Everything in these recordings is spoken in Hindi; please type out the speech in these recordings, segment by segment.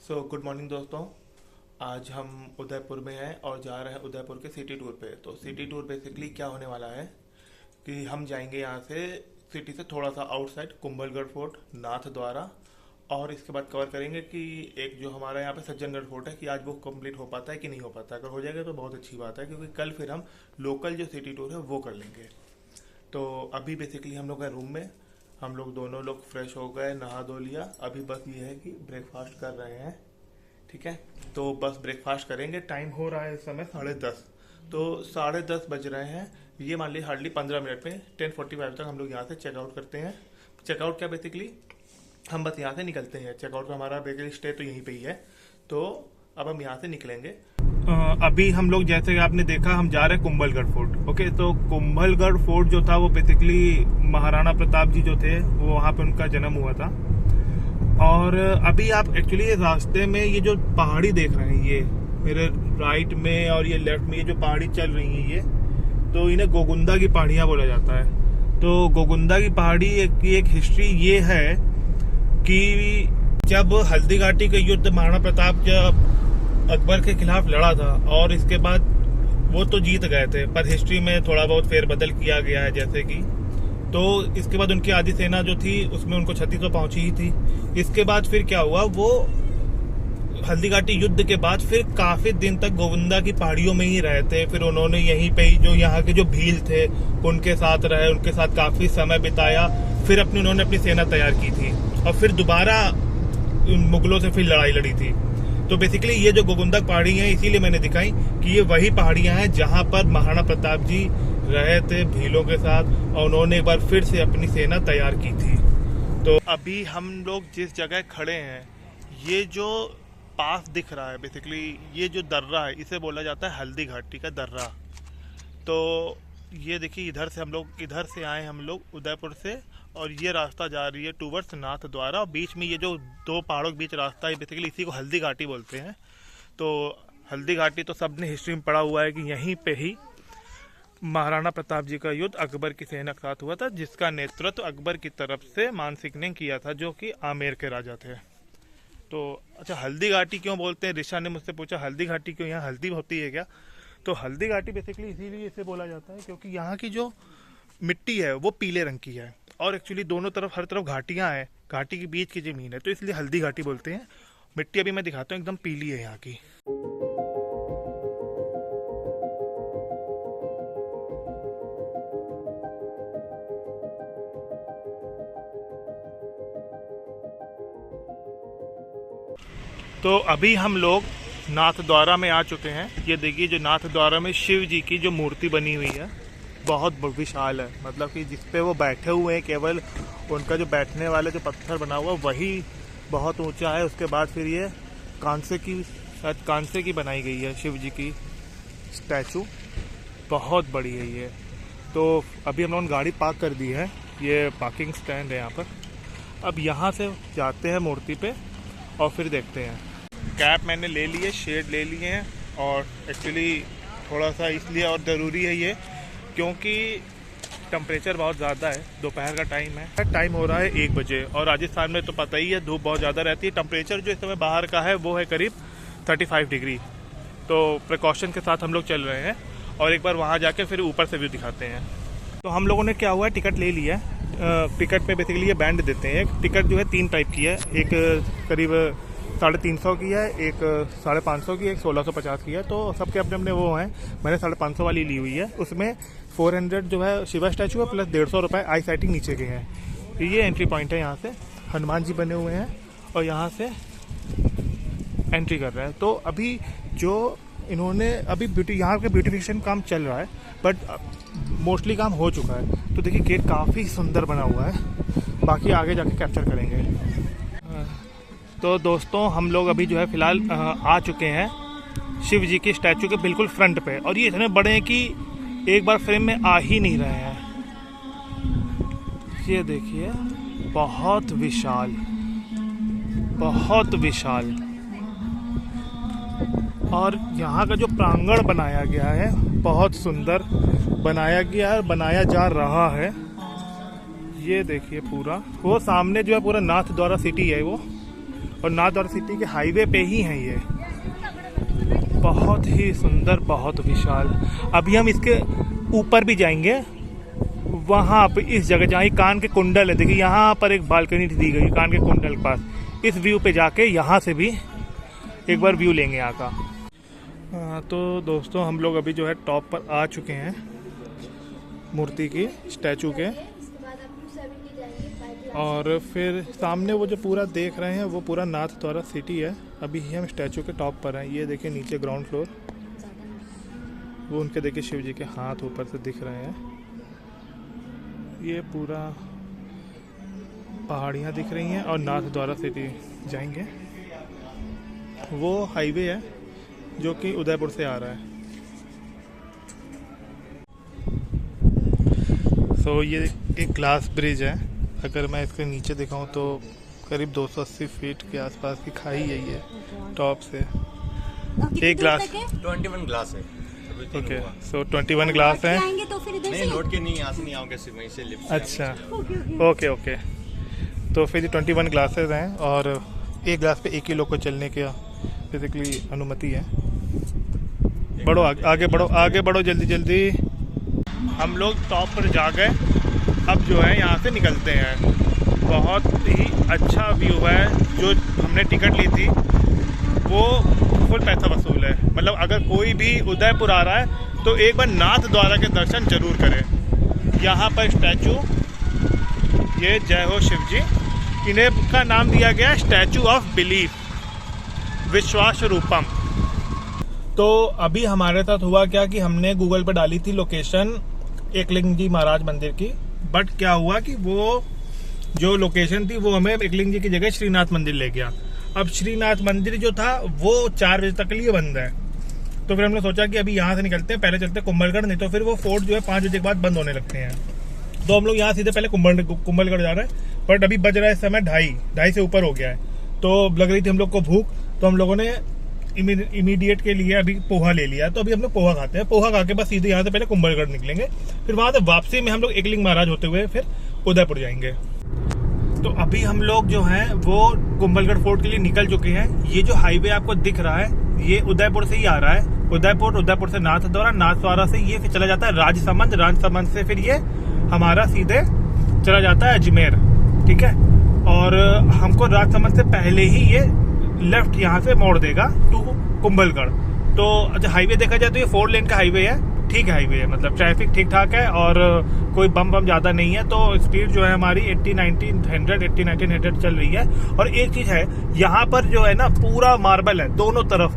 गुड मॉर्निंग दोस्तों। आज हम उदयपुर में हैं और जा रहे हैं उदयपुर के सिटी टूर पे। तो सिटी टूर बेसिकली क्या होने वाला है कि हम जाएंगे यहाँ से सिटी से थोड़ा सा आउटसाइड कुंभलगढ़ फोर्ट, नाथ द्वारा, और इसके बाद कवर करेंगे कि एक जो हमारा यहाँ पे सज्जनगढ़ फोर्ट है कि आज वो कंप्लीट हो पाता है कि नहीं हो पाता है। अगर हो जाएगा तो बहुत अच्छी बात है, क्योंकि कल फिर हम लोकल जो सिटी टूर है वो कर लेंगे। तो अभी बेसिकली हम लोग हैं रूम में, हम लोग दोनों लोग फ्रेश हो गए, नहा धो लिया। अभी बस ये है कि ब्रेकफास्ट कर रहे हैं, ठीक है। तो बस ब्रेकफास्ट करेंगे। टाइम हो रहा है इस समय 10:30, तो 10:30 बज रहे हैं। ये मान लीजिए हार्डली 15 मिनट में 10:45 तक हम लोग यहाँ से चेकआउट करते हैं। चेकआउट क्या बेसिकली हम बस यहाँ से निकलते हैं। चेकआउट का हमारा बेसिकली स्टे तो यहीं पे ही है। तो अब हम यहाँ से निकलेंगे। अभी हम लोग जैसे कि आपने देखा हम जा रहे हैं कुंभलगढ़ फोर्ट। ओके, तो कुंभलगढ़ फोर्ट जो था वो बेसिकली महाराणा प्रताप जी जो थे वो वहाँ पे उनका जन्म हुआ था। और अभी आप एक्चुअली रास्ते में ये जो पहाड़ी देख रहे हैं, ये मेरे राइट में और ये लेफ्ट में ये जो पहाड़ी चल रही है, ये तो इन्हें गोगुंदा की पहाड़ियाँ बोला जाता है। तो गोगुंदा की पहाड़ी की एक हिस्ट्री ये है कि जब हल्दी घाटी का युद्ध महाराणा प्रताप जब अकबर के खिलाफ लड़ा था और इसके बाद वो तो जीत गए थे, पर हिस्ट्री में थोड़ा बहुत फेरबदल किया गया है। जैसे कि तो इसके बाद उनकी आधी सेना जो थी उसमें उनको क्षति तो पहुंची ही थी। इसके बाद फिर क्या हुआ, वो हल्दी घाटी युद्ध के बाद फिर काफी दिन तक गोविंदा की पहाड़ियों में ही रहे थे। फिर उन्होंने यहीं पे ही जो यहाँ के जो भील थे उनके साथ रहे, उनके साथ काफी समय बिताया। फिर उन्होंने अपनी सेना तैयार की थी और फिर दोबारा मुगलों से फिर लड़ाई लड़ी थी। तो बेसिकली ये जो गोगुंदा पहाड़ी है इसीलिए मैंने दिखाई कि ये वही पहाड़ियां हैं जहां पर महाराणा प्रताप जी रहे थे भीलों के साथ, और उन्होंने एक बार फिर से अपनी सेना तैयार की थी। तो अभी हम लोग जिस जगह खड़े हैं, ये जो पास दिख रहा है बेसिकली ये जो दर्रा है इसे बोला जाता है हल्दी घाटी का दर्रा। तो ये देखिए इधर से आए हम लोग उदयपुर से, और ये रास्ता जा रही है टूवर्ड्स नाथ द्वारा। और बीच में ये जो दो पहाड़ों के बीच रास्ता है बेसिकली इसी को हल्दी घाटी बोलते हैं। तो हल्दी घाटी तो सबने हिस्ट्री में पढ़ा हुआ है कि यहीं पे ही महाराणा प्रताप जी का युद्ध अकबर की सेना के साथ हुआ था, जिसका नेतृत्व अकबर की तरफ से मानसिंह ने किया था, जो कि आमेर के राजा थे। तो अच्छा, हल्दी घाटी क्यों बोलते हैं? ऋषा ने मुझसे पूछा हल्दी घाटी क्यों, यहाँ हल्दी होती है क्या? तो हल्दी घाटी बेसिकली इसीलिए इसे बोला जाता है क्योंकि यहाँ की जो मिट्टी है वो पीले रंग की है, और एक्चुअली दोनों तरफ हर तरफ घाटियाँ हैं, घाटी के बीच की जमीन है, तो इसलिए हल्दी घाटी बोलते हैं। मिट्टी अभी मैं दिखाता हूँ, एकदम पीली है यहाँ की। तो अभी हम लोग नाथ द्वारा में आ चुके हैं। ये देखिए जो नाथ द्वारा में शिव जी की जो मूर्ति बनी हुई है बहुत विशाल है, मतलब कि जिसपे वो बैठे हुए हैं, केवल उनका जो बैठने वाला जो पत्थर बना हुआ वही बहुत ऊंचा है। उसके बाद फिर ये कांसे की बनाई गई है शिव जी की स्टैचू, बहुत बड़ी है ये। तो अभी हम लोगों ने गाड़ी पार्क कर दी है, ये पार्किंग स्टैंड है यहाँ पर। अब यहाँ से जाते हैं मूर्ति पे और फिर देखते हैं। कैप मैंने ले ली है, शेड ले लिए हैं, और एक्चुअली थोड़ा सा इसलिए और ज़रूरी है ये क्योंकि टेम्परेचर बहुत ज़्यादा है, दोपहर का टाइम है, टाइम हो रहा है 1 बजे, और राजस्थान में तो पता ही है धूप बहुत ज़्यादा रहती है। टेम्परेचर जो इस समय बाहर का है वो है करीब 35 डिग्री। तो प्रिकॉशन के साथ हम लोग चल रहे हैं, और एक बार वहाँ जाके फिर ऊपर से व्यू दिखाते हैं। तो हम लोगों ने क्या हुआ है, टिकट ले लिया है। टिकट में बेसिकली ये बैंड देते हैं। एक टिकट जो है 3 टाइप की है, एक करीब 350 की है, एक 550 की, एक 1650 की है। तो सबके अपने अपने वो हैं। मैंने 550 वाली ली हुई है, उसमें 400 जो है शिवा स्टैचू है, प्लस 150 रुपये आई साइटिंग नीचे के हैं। ये एंट्री पॉइंट है, यहाँ से हनुमान जी बने हुए हैं और यहाँ से एंट्री कर रहे हैं। तो अभी जो इन्होंने अभी यहाँ के ब्यूटिफिकेशन काम चल रहा है, बट मोस्टली काम हो चुका है। तो देखिए गेट काफ़ी सुंदर बना हुआ है, बाकी आगे जाके कैप्चर करेंगे। तो दोस्तों हम लोग अभी जो है फ़िलहाल आ चुके हैं शिव जी की स्टैचू के बिल्कुल फ्रंट पे, और ये इतने बड़े हैं कि एक बार फ्रेम में आ ही नहीं रहे हैं। ये देखिए बहुत विशाल, बहुत विशाल। और यहाँ का जो प्रांगण बनाया गया है बहुत सुंदर बनाया गया है, बनाया जा रहा है। ये देखिए पूरा वो सामने जो है पूरा नाथ द्वारा सिटी है वो, और नाथद्वारा सिटी के हाईवे पे ही है ये। बहुत ही सुंदर, बहुत विशाल। अभी हम इसके ऊपर भी जाएंगे, वहाँ पे इस जगह जहाँ कान के कुंडल है, देखिए यहाँ पर एक बालकनी दी गई कान के कुंडल के पास। इस व्यू पे जाके यहाँ से भी एक बार व्यू लेंगे यहाँ का। तो दोस्तों हम लोग अभी जो है टॉप पर आ चुके हैं मूर्ति की, स्टैचू के। और फिर सामने वो जो पूरा देख रहे हैं वो पूरा नाथद्वारा सिटी है। अभी हम स्टैचू के टॉप पर हैं। ये देखिए नीचे ग्राउंड फ्लोर, वो उनके देखिए शिव जी के हाथ ऊपर से दिख रहे हैं। ये पूरा पहाड़ियाँ दिख रही हैं और नाथद्वारा सिटी जाएंगे। वो हाईवे है जो कि उदयपुर से आ रहा है। तो ये एक ग्लास ब्रिज है। अगर मैं इसके नीचे दिखाऊं तो करीब 280 फीट के आसपास की खाई है ये टॉप से। एक ग्लास 21 ग्लास है। ओके, सो 21 ग्लास है। तो फिर इधर से लौट के नहीं, यहाँ से नहीं आओगे, सिर्फ वहीं से लिफ्ट से। अच्छा, ओके। तो फिर 21 ग्लासेस हैं और एक ग्लास पे एक ही लोग को चलने की बेसिकली अनुमति है। बढ़ो आगे बढ़ो जल्दी। हम लोग टॉप पर जा गए। अब जो है यहाँ से निकलते हैं। बहुत ही अच्छा व्यू है। जो हमने टिकट ली थी वो फुल पैसा वसूल है। मतलब अगर कोई भी उदयपुर आ रहा है तो एक बार नाथद्वारा के दर्शन जरूर करें। यहाँ पर स्टैचू, ये जय हो शिव जी, इन्हें का नाम दिया गया स्टैचू ऑफ बिलीफ, विश्वास रूपम। तो अभी हमारे साथ हुआ क्या कि हमने गूगल पर डाली थी लोकेशन एकलिंग जी महाराज मंदिर की, बट क्या हुआ कि वो जो लोकेशन थी वो हमें एकलिंग जी की जगह श्रीनाथ मंदिर ले गया। अब श्रीनाथ मंदिर जो था वो 4 बजे तक के लिए बंद है। तो फिर हमने सोचा कि अभी यहाँ से निकलते हैं, पहले चलते हैं कुंभलगढ़, नहीं तो फिर वो फोर्ट जो है 5 बजे के बाद बंद होने लगते हैं। तो हम लोग यहाँ सीधे पहले कुंभलगढ़ जा रहे हैं। बट अभी बज रहा है समय 2:30 से ऊपर हो गया है। तो लग रही थी हम लोग को भूख, तो हम लोगों ने इमीडिएट के लिए अभी पोहा ले लिया। तो अभी हम लोग पोहा खाते हैं। पोहा खा के बस सीधे यहाँ से पहले कुंभलगढ़ निकलेंगे, फिर वहां से वापसी में हम लोग एकलिंग महाराज होते हुए फिर उदयपुर जाएंगे। तो अभी हम लोग जो हैं वो कुंभलगढ़ फोर्ट के लिए निकल चुके हैं। ये जो हाईवे आपको दिख रहा है ये उदयपुर से ही आ रहा है। उदयपुर से नाथद्वारा से ये फिर चला जाता है राजसमंद से फिर ये हमारा सीधे चला जाता है अजमेर। ठीक है, और हमको राजसमंद से पहले ही ये लेफ्ट यहाँ से मोड़ देगा टू कुंभलगढ़। तो अच्छा, हाईवे देखा जाए तो ये 4 लेन का हाईवे है। ठीक है, हाईवे है, मतलब ट्रैफिक ठीक ठाक है और कोई बम ज्यादा नहीं है। तो स्पीड जो है हमारी 80-1900 चल रही है। और एक चीज है, यहाँ पर जो है ना पूरा मार्बल है दोनों तरफ,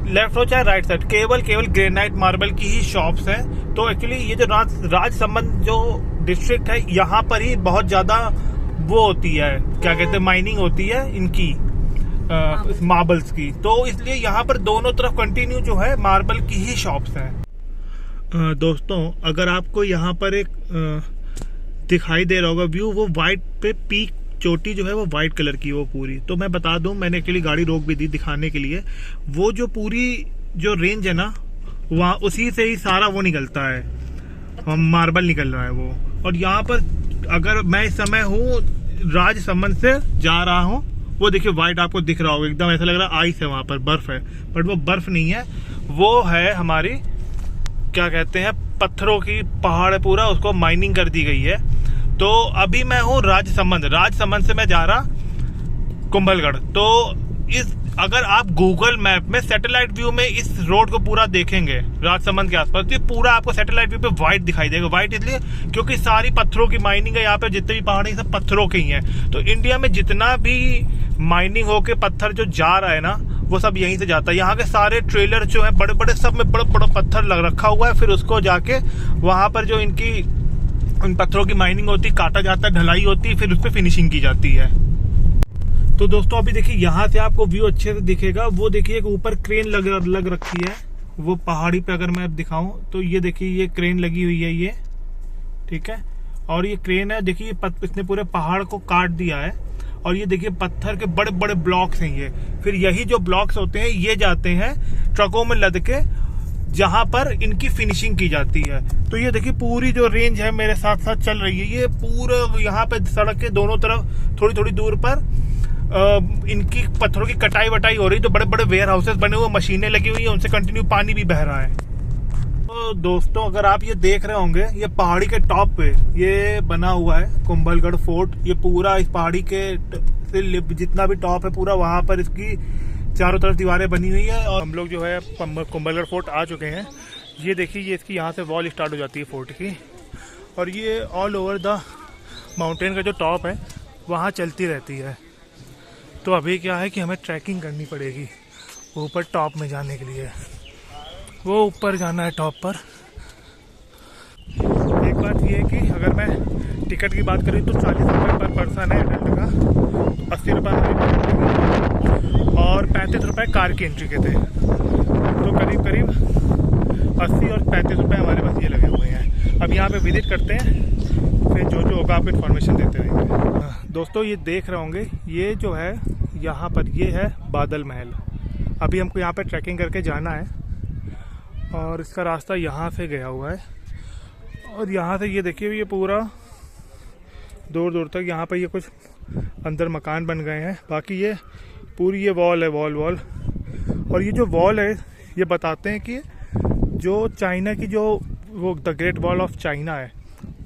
लेफ्ट हो चाहे राइट साइड, केवल ग्रेनाइट मार्बल की ही शॉप्स हैं। तो एक्चुअली ये जो राजसमंद जो डिस्ट्रिक्ट है यहाँ पर ही बहुत ज्यादा वो होती है, क्या कहते हैं, माइनिंग होती है इनकी मार्बल्स की। तो इसलिए यहाँ पर दोनों तरफ कंटिन्यू जो है मार्बल की ही शॉप्स हैं। दोस्तों अगर आपको यहाँ पर एक दिखाई दे रहा होगा व्यू, वो वाइट पे पीक चोटी जो है वो वाइट कलर की वो पूरी। तो मैं बता दूं, मैंने एक्चुअली गाड़ी रोक भी दी दिखाने के लिए। वो जो पूरी जो रेंज है ना, वहाँ उसी से ही सारा वो निकलता है, मार्बल निकल रहा है वो। और यहाँ पर अगर मैं इस समय हूँ राजसमंद से जा रहा हूँ, वो देखिए वाइट आपको दिख रहा होगा, एकदम ऐसा लग रहा है आइस है, वहां पर बर्फ है, बट वो बर्फ नहीं है, वो है हमारी क्या कहते हैं पत्थरों की पहाड़ है पूरा, उसको माइनिंग कर दी गई है। तो अभी मैं हूँ राजसमंद से मैं जा रहा कुंभलगढ़। तो इस अगर आप गूगल मैप में सैटेलाइट व्यू में इस रोड को पूरा देखेंगे राजसमंद के आसपास, तो पूरा आपको सैटेलाइट व्यू पे व्हाइट दिखाई देगा। व्हाइट इसलिए क्योंकि सारी पत्थरों की माइनिंग है यहाँ पे, जितने भी पहाड़ है सब पत्थरों के ही हैं। तो इंडिया में जितना भी माइनिंग होके पत्थर जो जा रहा है ना, वो सब यहीं से जाता है। यहाँ के सारे ट्रेलर जो है बड़े बड़े, सब में बड़ा बड़ा पत्थर लग रखा हुआ है। फिर उसको जाके वहां पर जो इनकी उन पत्थरों की माइनिंग होती है, काटा जाता है, ढलाई होती है, फिर उस पर फिनिशिंग की जाती है। तो दोस्तों अभी देखिए यहाँ से आपको व्यू अच्छे से दिखेगा। वो देखिए ऊपर क्रेन लग रखी है वो पहाड़ी पे। अगर मैं दिखाऊं तो ये देखिए ये क्रेन लगी हुई है ये, ठीक है। और ये क्रेन है, देखिए इसने पूरे पहाड़ को काट दिया है। और ये देखिए पत्थर के बड़े बड़े ब्लॉक्स हैं ये। फिर यही जो ब्लॉक्स होते हैं ये जाते हैं ट्रकों में लद के, जहां पर इनकी फिनिशिंग की जाती है। तो ये देखिए पूरी जो रेंज है मेरे साथ साथ चल रही है, ये पूरा यहाँ पे सड़क के दोनों तरफ थोड़ी थोड़ी दूर पर इनकी पत्थरों की कटाई वटाई हो रही, तो बड़े बड़े वेयर हाउसेस बने हुए, मशीनें लगी हुई है, उनसे कंटिन्यू पानी भी बह रहा है। तो दोस्तों अगर आप ये देख रहे होंगे, ये पहाड़ी के टॉप पे ये बना हुआ है कुंभलगढ़ फोर्ट। ये पूरा इस पहाड़ी के से जितना भी टॉप है पूरा, वहां पर इसकी चारों तरफ दीवारें बनी हुई है। और हम लोग जो है कुंभलगढ़ फोर्ट आ चुके हैं। ये देखिए, ये इसकी यहाँ से वॉल स्टार्ट हो जाती है फोर्ट की, और ये ऑल ओवर द माउंटेन का जो टॉप है वहाँ चलती रहती है। तो अभी क्या है कि हमें ट्रैकिंग करनी पड़ेगी ऊपर टॉप में जाने के लिए। वो ऊपर जाना है टॉप पर। एक बात ये है कि अगर मैं टिकट की बात करूँ तो 40 रुपये पर पर्सन है एडल्ट का, 80 रुपये और 35 रुपये कार की एंट्री के थे। तो करीब करीब 80 और 35 रुपये हमारे पास ये लगे हुए हैं। अब यहाँ पे विजिट करते हैं, फिर जो जो होगा आपको इन्फॉर्मेशन देते रहेंगे। दोस्तों ये देख रहे होंगे, ये जो है यहाँ पर ये है बादल महल। अभी हमको यहाँ पे ट्रैकिंग करके जाना है और इसका रास्ता यहाँ से गया हुआ है। और यहाँ से ये देखिए, ये पूरा दूर दूर तक यहाँ पर ये कुछ अंदर मकान बन गए हैं। बाकी ये पूरी ये वॉल है, वॉल। और ये जो वॉल है ये बताते हैं कि जो चाइना की जो वो the great wall of China है,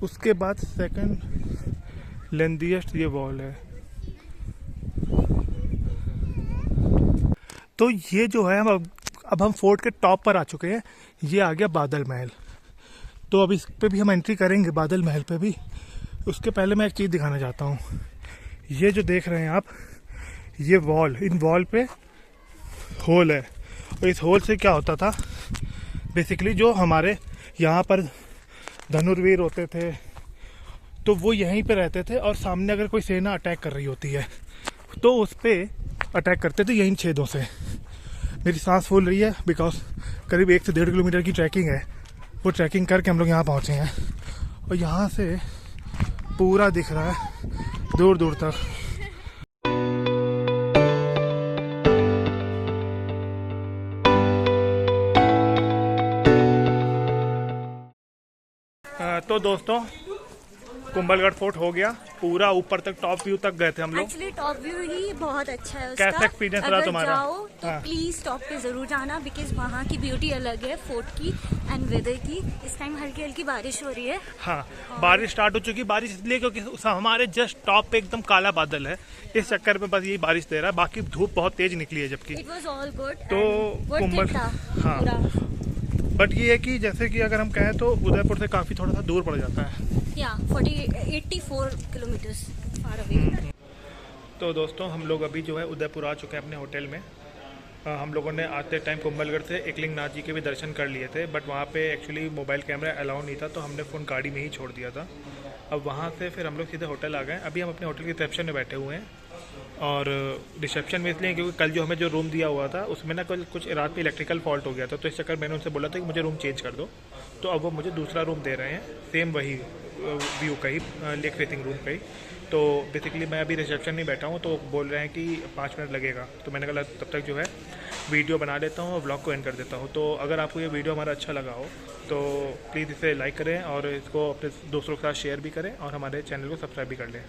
उसके बाद सेकंड लेंथीएस्ट ये वॉल है। तो ये जो है अब हम फोर्ट के टॉप पर आ चुके हैं। ये आ गया बादल महल। तो अब इस पे भी हम एंट्री करेंगे, बादल महल पे भी। उसके पहले मैं एक चीज़ दिखाना चाहता हूँ। ये जो देख रहे हैं आप, ये वॉल, इन वॉल पे होल है। और इस होल से क्या होता था, बेसिकली जो हमारे यहाँ पर धनुर्वीर होते थे तो वो यहीं पे रहते थे, और सामने अगर कोई सेना अटैक कर रही होती है तो उस पर अटैक करते थे यहीं छेदों से। मेरी सांस फूल रही है बिकॉज करीब 1 से 1.5 किलोमीटर की ट्रैकिंग है। वो ट्रैकिंग करके हम लोग यहाँ पहुँचे हैं, और यहाँ से पूरा दिख रहा है दूर दूर तक। तो दोस्तों कुंभलगढ़ फोर्ट हो गया, पूरा ऊपर तक टॉप व्यू तक गए थे हम लोग। एक्चुअली टॉप व्यू ही बहुत अच्छा है उसका। कैसा एक्सपीरियंस रहा तुम्हारा? अगर जाओ तो प्लीज टॉप पे जरूर जाना, बिकॉज वहाँ की ब्यूटी अलग है फोर्ट की एंड वेदर की। इस टाइम हल्की हल्की बारिश हो रही है। हाँ, बारिश स्टार्ट हो चुकी है। बारिश इसलिए क्योंकि हमारे जस्ट टॉप पे एकदम काला बादल है, इस चक्कर में बस यही बारिश दे रहा है। बाकी धूप बहुत तेज निकली है जबकि। It was all good. तो कुंभल, हाँ, बट ये है कि जैसे कि अगर हम कहें तो उदयपुर से काफ़ी थोड़ा सा दूर पड़ जाता है। 84 किलोमीटर्स फार अवे। तो दोस्तों हम लोग अभी जो है उदयपुर आ चुके हैं अपने होटल में। हम लोगों ने आते टाइम कुंभलगढ़ से एकलिंगनाथ जी के भी दर्शन कर लिए थे, बट वहाँ पे एक्चुअली मोबाइल कैमरा अलाउ नहीं था, तो हमने फ़ोन गाड़ी में ही छोड़ दिया था। अब वहाँ से फिर हम लोग सीधे होटल आ गए। अभी हम अपने होटल के रिसेप्शन में बैठे हुए हैं, और रिसेप्शन में इसलिए क्योंकि कल जो हमें जो रूम दिया हुआ था उसमें ना कल कुछ रात में इलेक्ट्रिकल फॉल्ट हो गया था, तो इस चक्कर मैंने उनसे बोला था कि मुझे रूम चेंज कर दो। तो अब वो मुझे दूसरा रूम दे रहे हैं, सेम वही व्यू का ही, लेक फेसिंग रूम का ही। तो बेसिकली मैं अभी रिसेप्शन में बैठा हूँ, तो बोल रहे हैं कि 5 मिनट लगेगा। तो मैंने कहा तब तक जो है वीडियो बना लेता हूँ और व्लॉग को एंड कर देता हूँ। तो अगर आपको ये वीडियो हमारा अच्छा लगा हो तो प्लीज़ इसे लाइक करें और इसको अपने दोस्तों के साथ शेयर भी करें, और हमारे चैनल को सब्सक्राइब भी कर लें।